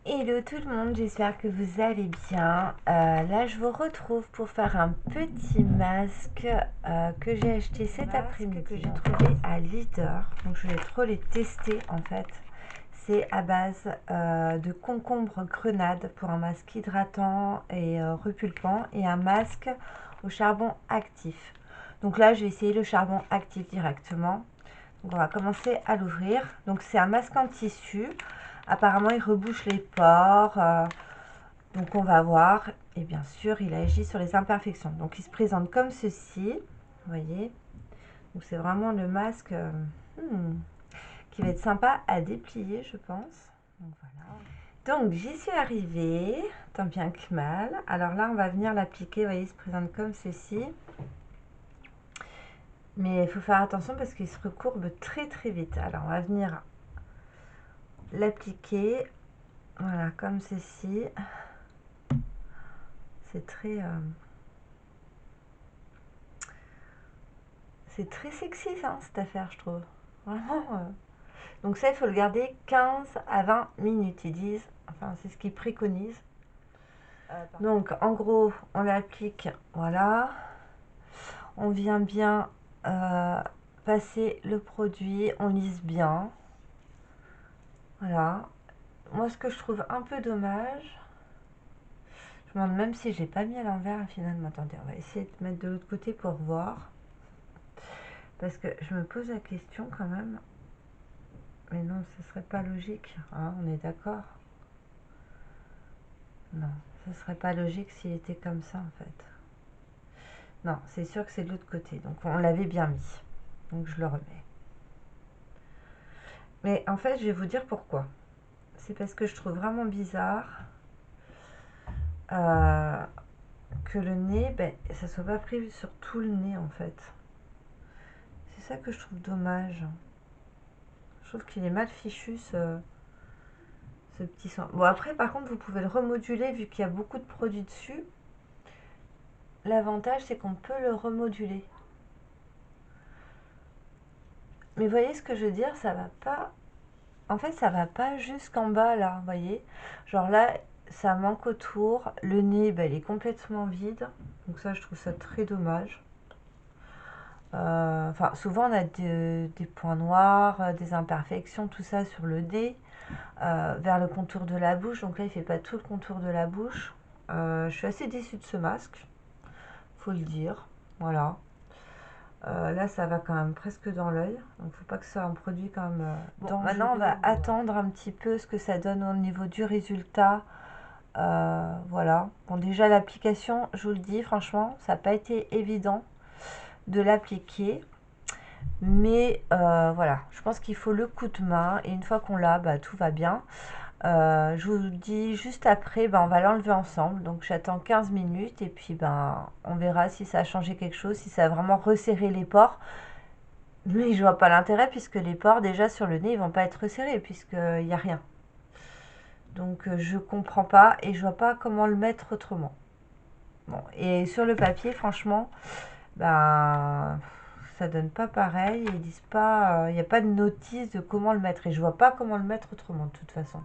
Hello tout le monde, j'espère que vous allez bien. Là, je vous retrouve pour faire un petit masque que j'ai acheté cet après-midi, que j'ai trouvé à Lidl. Donc, je vais trop les tester en fait. C'est à base de concombre grenade pour un masque hydratant et repulpant et un masque au charbon actif. Donc là, je vais essayer le charbon actif directement. Donc, on va commencer à l'ouvrir. Donc, c'est un masque en tissu. Apparemment, il rebouche les pores. Donc, on va voir. Et bien sûr, il agit sur les imperfections. Donc, il se présente comme ceci. Vous voyez. Donc, c'est vraiment le masque qui va être sympa à déplier, je pense. Donc, voilà. Donc, j'y suis arrivée. Tant bien que mal. Alors là, on va venir l'appliquer. Vous voyez, il se présente comme ceci. Mais il faut faire attention parce qu'il se recourbe très très vite. Alors, on va venir l'appliquer. Voilà, comme ceci. C'est très sexy hein, cette affaire, je trouve. Vraiment. Donc ça, il faut le garder 15 à 20 minutes, ils disent. Enfin, c'est ce qu'ils préconisent. Donc, en gros, on l'applique, voilà. On vient bien passer le produit, on lisse bien. Voilà. Moi, ce que je trouve un peu dommage, je me demande même si j'ai pas mis à l'envers finalement. Attendez, on va essayer de mettre de l'autre côté pour voir. Parce que je me pose la question quand même. Mais non, ce serait pas logique, hein, on est d'accord? Non, ce serait pas logique s'il était comme ça en fait. Non, c'est sûr que c'est de l'autre côté. Donc on l'avait bien mis. Donc je le remets. Mais en fait, je vais vous dire pourquoi. C'est parce que je trouve vraiment bizarre que le nez, ben, ça soit pas pris sur tout le nez en fait. C'est ça que je trouve dommage. Je trouve qu'il est mal fichu ce petit soin. Bon après, par contre, vous pouvez le remoduler vu qu'il y a beaucoup de produits dessus. L'avantage, c'est qu'on peut le remoduler. Mais voyez ce que je veux dire, ça va pas. En fait, ça va pas jusqu'en bas là, vous voyez. Genre là, ça manque autour. Le nez, ben, il est complètement vide. Donc ça, je trouve ça très dommage. Enfin, souvent on a des points noirs, des imperfections, tout ça sur le nez, vers le contour de la bouche. Donc là, il fait pas tout le contour de la bouche. Je suis assez déçue de ce masque, faut le dire. Voilà. Là, ça va quand même presque dans l'œil. Donc, faut pas que ce soit un produit quand même bon, maintenant, on va attendre un petit peu ce que ça donne au niveau du résultat. Voilà. Bon, déjà, l'application, je vous le dis, franchement, ça n'a pas été évident de l'appliquer. Mais voilà, je pense qu'il faut le coup de main. Et une fois qu'on l'a, bah, tout va bien. Je vous dis juste après, ben, on va l'enlever ensemble. Donc j'attends 15 minutes et puis ben, on verra si ça a changé quelque chose, si ça a vraiment resserré les pores. Mais je vois pas l'intérêt puisque les pores déjà sur le nez ils vont pas être resserrés puisqu'il n'y a rien. Donc je comprends pas et je vois pas comment le mettre autrement. Bon, et sur le papier franchement, ben ça donne pas pareil. Ils disent pas, il n'y a pas de notice de comment le mettre et je vois pas comment le mettre autrement de toute façon.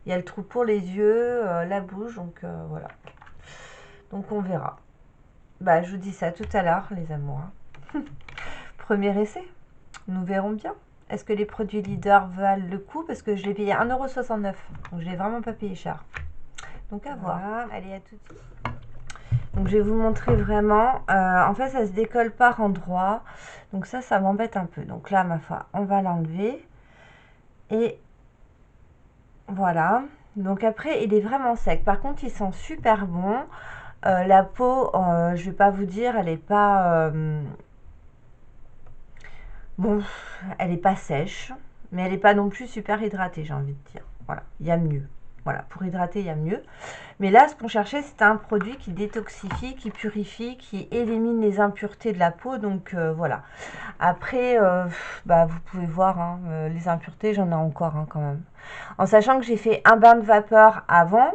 Il y a le trou pour les yeux, la bouche, donc voilà. Donc on verra. Bah, je vous dis ça tout à l'heure, les amours. Premier essai, nous verrons bien. Est-ce que les produits leaders valent le coup? Parce que je l'ai payé 1,69 €. Donc je l'ai vraiment pas payé cher. Donc à voir. Allez, à tout de suite. Donc je vais vous montrer vraiment. En fait, ça se décolle par endroits. Donc ça m'embête un peu. Donc là, ma foi, on va l'enlever. Et voilà. Donc après, il est vraiment sec. Par contre, il sent super bon. La peau, je vais pas vous dire, elle est pas bon, elle est pas sèche, mais elle est pas non plus super hydratée, j'ai envie de dire. Voilà, il y a mieux. Voilà, pour hydrater, il y a mieux. Mais là, ce qu'on cherchait, c'était un produit qui détoxifie, qui purifie, qui élimine les impuretés de la peau. Donc voilà. Après, bah, vous pouvez voir, hein, les impuretés, j'en ai encore hein, quand même. En sachant que j'ai fait un bain de vapeur avant.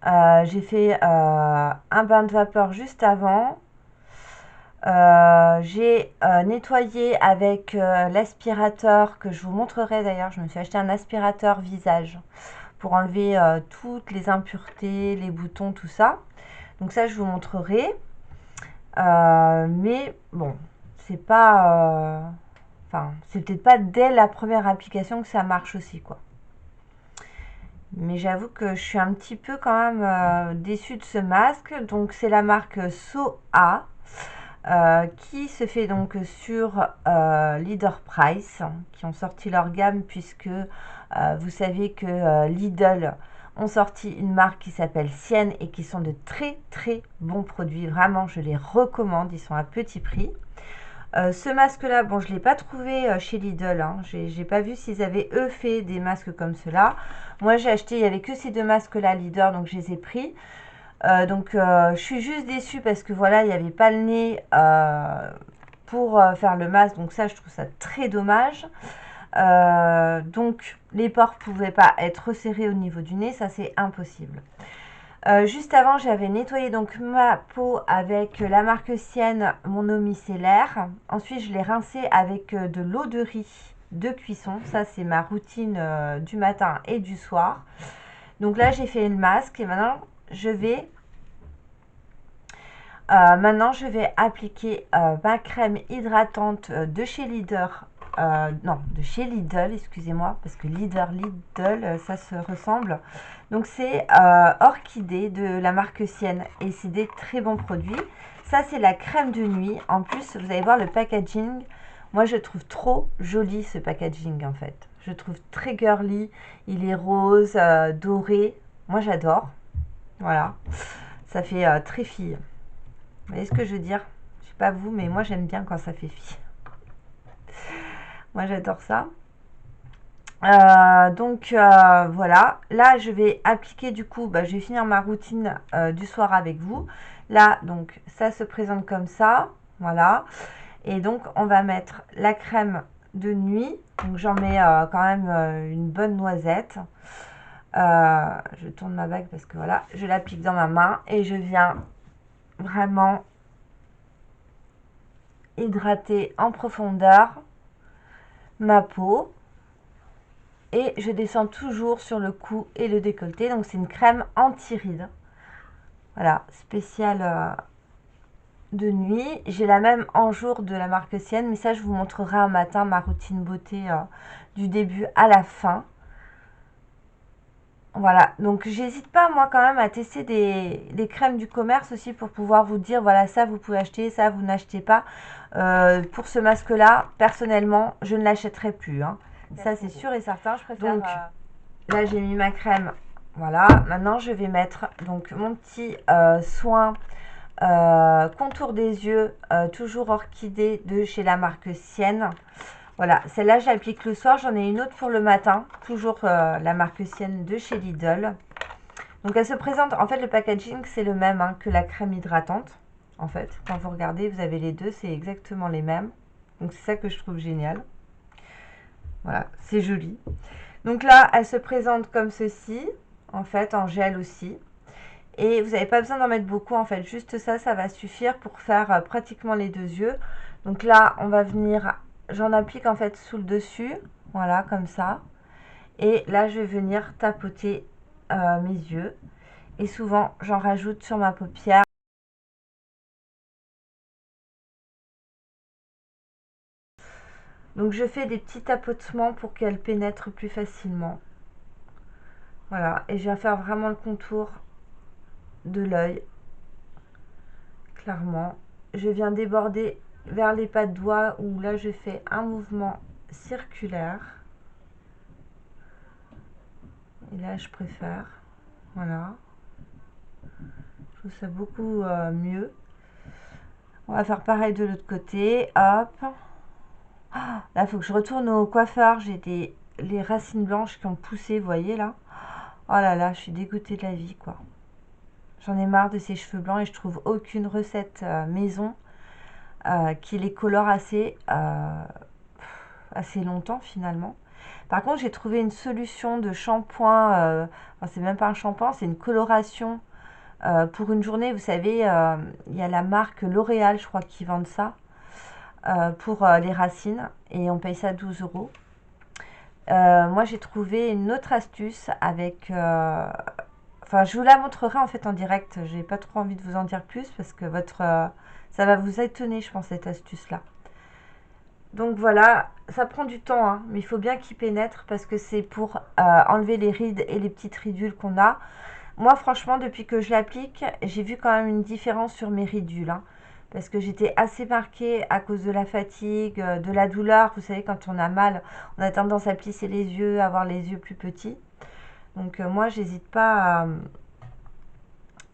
J'ai fait un bain de vapeur juste avant. J'ai nettoyé avec l'aspirateur que je vous montrerai d'ailleurs. Je me suis acheté un aspirateur visage pour enlever toutes les impuretés, les boutons, tout ça. Donc ça, je vous montrerai. Mais bon, c'est pas... Enfin, c'est peut-être pas dès la première application que ça marche aussi, quoi. Mais j'avoue que je suis un petit peu quand même déçue de ce masque. Donc c'est la marque Soa. Qui se fait donc sur Leader Price, qui ont sorti leur gamme puisque vous savez que Lidl ont sorti une marque qui s'appelle Sienne et qui sont de très très bons produits. Vraiment, je les recommande, ils sont à petit prix. Ce masque-là, bon, je ne l'ai pas trouvé chez Lidl. Hein. J'ai pas vu s'ils avaient, eux, fait des masques comme cela. Moi, j'ai acheté, il n'y avait que ces deux masques-là Lidl, donc je les ai pris. Je suis juste déçue parce que voilà, il n'y avait pas le nez pour faire le masque. Donc ça, je trouve ça très dommage. Donc les pores ne pouvaient pas être resserrés au niveau du nez. Ça, c'est impossible. Juste avant, j'avais nettoyé donc ma peau avec la marque Sienne, mon eau micellaire. Ensuite, je l'ai rincé avec de l'eau de riz de cuisson. Ça, c'est ma routine du matin et du soir. Donc là, j'ai fait le masque et maintenant, je vais appliquer ma crème hydratante de chez Lidl. Non, de chez Lidl, excusez-moi, parce que Lidl, ça se ressemble. Donc c'est Orchidée de la marque Sienne et c'est des très bons produits. Ça, c'est la crème de nuit. En plus, vous allez voir le packaging. Moi, je trouve trop joli ce packaging en fait. Je trouve très girly. Il est rose, doré. Moi, j'adore. Voilà. Ça fait très fille. Vous voyez ce que je veux dire? Je sais pas vous, mais moi j'aime bien quand ça fait fille. Moi j'adore ça. Voilà. Là je vais appliquer du coup, je vais finir ma routine du soir avec vous. Là donc ça se présente comme ça. Voilà. Et donc on va mettre la crème de nuit. Donc j'en mets quand même une bonne noisette. Je tourne ma bague parce que voilà, je l'applique dans ma main et je viens vraiment hydrater en profondeur ma peau et je descends toujours sur le cou et le décolleté. Donc c'est une crème anti-rides, voilà, spéciale de nuit. J'ai la même en jour de la marque Sienne, mais ça je vous montrerai un matin ma routine beauté du début à la fin. Voilà, donc j'hésite pas moi quand même à tester des crèmes du commerce aussi pour pouvoir vous dire voilà, ça vous pouvez acheter, ça vous n'achetez pas. Pour ce masque là, personnellement, je ne l'achèterai plus, hein. Ça c'est sûr et certain, je préfère. Donc là j'ai mis ma crème, voilà. Maintenant je vais mettre donc mon petit soin contour des yeux, toujours orchidée de chez la marque Sienne. Voilà, celle-là j'applique le soir, j'en ai une autre pour le matin, toujours la marque Sienne de chez Lidl. Donc elle se présente, en fait le packaging c'est le même hein, que la crème hydratante. En fait, quand vous regardez, vous avez les deux, c'est exactement les mêmes. Donc c'est ça que je trouve génial. Voilà, c'est joli. Donc là, elle se présente comme ceci, en fait, en gel aussi. Et vous n'avez pas besoin d'en mettre beaucoup, en fait. Juste ça, ça va suffire pour faire pratiquement les deux yeux. Donc là, on va venir, j'en applique en fait sous le dessus. Voilà, comme ça. Et là, je vais venir tapoter mes yeux. Et souvent, j'en rajoute sur ma paupière. Donc je fais des petits tapotements pour qu'elle pénètre plus facilement. Voilà, et je viens faire vraiment le contour de l'œil, clairement. Je viens déborder vers les pas de doigts où là je fais un mouvement circulaire. Et là je préfère, voilà. Je trouve ça beaucoup mieux. On va faire pareil de l'autre côté, hop. Ah, là il faut que je retourne au coiffeur, j'ai les racines blanches qui ont poussé, vous voyez là. Oh là là, je suis dégoûtée de la vie quoi. J'en ai marre de ces cheveux blancs et je trouve aucune recette maison qui les colore assez longtemps finalement. Par contre, j'ai trouvé une solution de shampoing, enfin, c'est même pas un shampoing, c'est une coloration pour une journée. Vous savez, il y a la marque L'Oréal, je crois, qui vendent ça pour les racines et on paye ça 12 euros. Moi, j'ai trouvé une autre astuce avec... enfin, je vous la montrerai en fait en direct. J'ai pas trop envie de vous en dire plus parce que ça va vous étonner, je pense, cette astuce-là. Donc voilà, ça prend du temps, hein, mais il faut bien qu'il pénètre parce que c'est pour enlever les rides et les petites ridules qu'on a. Moi, franchement, depuis que je l'applique, j'ai vu quand même une différence sur mes ridules, hein, parce que j'étais assez marquée à cause de la fatigue, de la douleur. Vous savez, quand on a mal, on a tendance à plisser les yeux, à avoir les yeux plus petits. Donc moi, j'hésite pas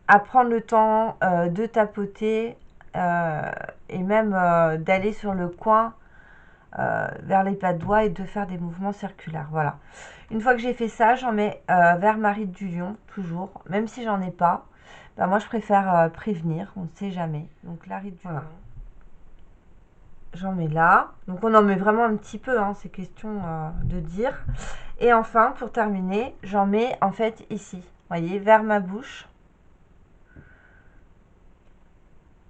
à prendre le temps de tapoter euh, et même d'aller sur le coin vers les pas de doigts et de faire des mouvements circulaires. Voilà. Une fois que j'ai fait ça, j'en mets vers ma ride du lion, toujours. Même si j'en ai pas, ben moi je préfère prévenir, on ne sait jamais. Donc la ride du lion, j'en mets là. Donc on en met vraiment un petit peu, hein, c'est question de dire. Et enfin, pour terminer, j'en mets en fait ici, vous voyez, vers ma bouche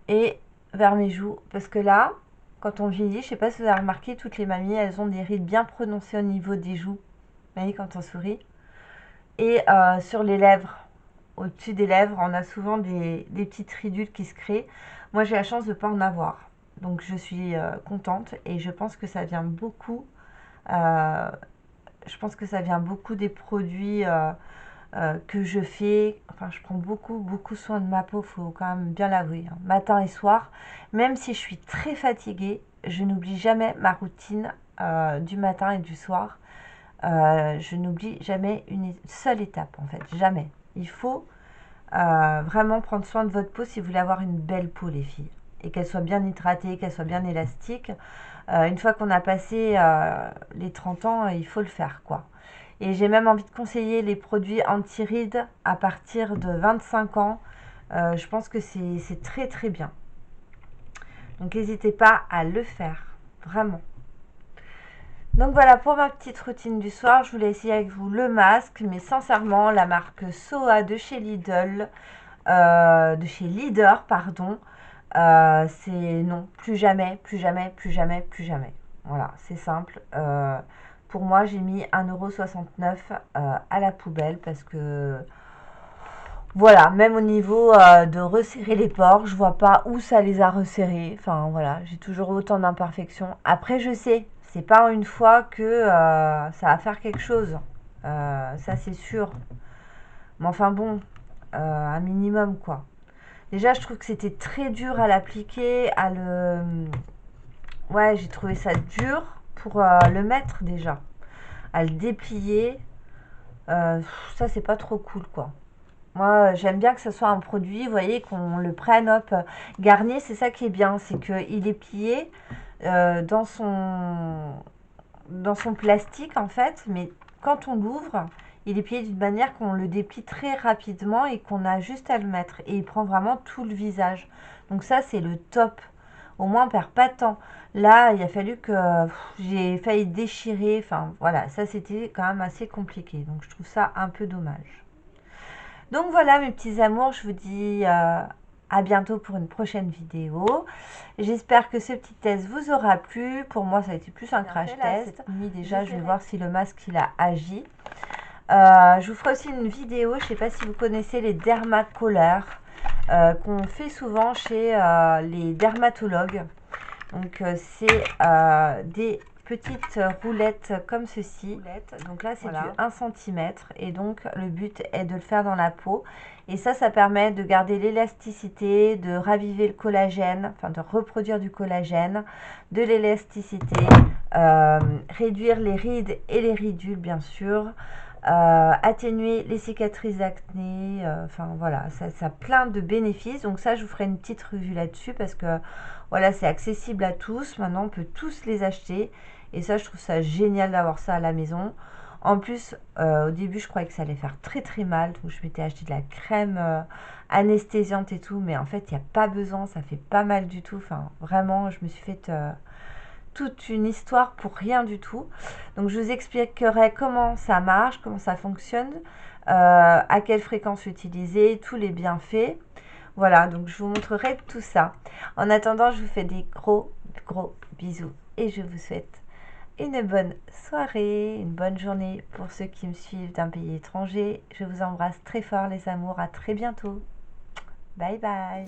et vers mes joues. Parce que là, quand on vieillit, je sais pas si vous avez remarqué, toutes les mamies, elles ont des rides bien prononcées au niveau des joues. Vous voyez, quand on sourit. Et sur les lèvres, au-dessus des lèvres, on a souvent des petites ridules qui se créent. Moi, j'ai la chance de ne pas en avoir. Donc, je suis contente et je pense que ça vient beaucoup. euh, je pense que ça vient beaucoup des produits que je fais. Enfin, je prends beaucoup soin de ma peau, faut quand même bien l'avouer, hein. Matin et soir. Même si je suis très fatiguée, je n'oublie jamais ma routine du matin et du soir. Je n'oublie jamais une seule étape, en fait, jamais. Il faut vraiment prendre soin de votre peau si vous voulez avoir une belle peau, les filles. Et qu'elle soit bien hydratée, qu'elle soit bien élastique. Une fois qu'on a passé les 30 ans, il faut le faire, quoi. Et j'ai même envie de conseiller les produits anti-rides à partir de 25 ans. Je pense que c'est très très bien. Donc n'hésitez pas à le faire, vraiment. Donc voilà pour ma petite routine du soir. Je voulais essayer avec vous le masque, mais sincèrement, la marque Soa de chez Lidl, de chez Leader, pardon, c'est non, plus jamais, plus jamais, plus jamais, plus jamais. Voilà, c'est simple. Pour moi, j'ai mis 1,69 € à la poubelle parce que voilà, même au niveau de resserrer les pores, je vois pas où ça les a resserrés. Enfin voilà, j'ai toujours autant d'imperfections. Après, je sais, c'est pas une fois que ça va faire quelque chose. Ça, c'est sûr. Mais enfin bon, un minimum quoi. Déjà, je trouve que c'était très dur à l'appliquer, à le... Ouais, j'ai trouvé ça dur pour le mettre déjà. À le déplier, ça c'est pas trop cool quoi. Moi, j'aime bien que ce soit un produit, vous voyez, qu'on le prenne, hop. Garnier, c'est ça qui est bien, c'est qu'il est plié dans son plastique, en fait, mais quand on l'ouvre, il est plié d'une manière qu'on le déplie très rapidement et qu'on a juste à le mettre. Et il prend vraiment tout le visage. Donc ça, c'est le top. Au moins, on perd pas de temps. Là, il a fallu que j'ai failli déchirer. Enfin, voilà, ça, c'était quand même assez compliqué. Donc, je trouve ça un peu dommage. Donc voilà mes petits amours, je vous dis à bientôt pour une prochaine vidéo. J'espère que ce petit test vous aura plu. Pour moi, ça a été plus un crash test. Déjà, je vais voir si le masque il a agi. Je vous ferai aussi une vidéo, je ne sais pas si vous connaissez les dermacollers qu'on fait souvent chez les dermatologues. Donc c'est des petites roulettes comme ceci. Donc là c'est voilà, du 1 cm et donc le but est de le faire dans la peau. Et ça permet de garder l'élasticité, de raviver le collagène, enfin de reproduire du collagène, de l'élasticité, réduire les rides et les ridules bien sûr. Atténuer les cicatrices d'acné, enfin voilà, ça a plein de bénéfices. Donc ça, je vous ferai une petite revue là-dessus parce que voilà, c'est accessible à tous. Maintenant, on peut tous les acheter. Et ça, je trouve ça génial d'avoir ça à la maison. En plus, au début, je croyais que ça allait faire très très mal. Donc, je m'étais acheté de la crème anesthésiante et tout. Mais en fait, il n'y a pas besoin. Ça fait pas mal du tout. Enfin, vraiment, je me suis fait toute une histoire pour rien du tout. Donc je vous expliquerai comment ça marche, comment ça fonctionne, à quelle fréquence utiliser, tous les bienfaits. Voilà, donc je vous montrerai tout ça. En attendant, je vous fais des gros bisous et je vous souhaite une bonne soirée, une bonne journée pour ceux qui me suivent d'un pays étranger. Je vous embrasse très fort les amours, à très bientôt. Bye bye.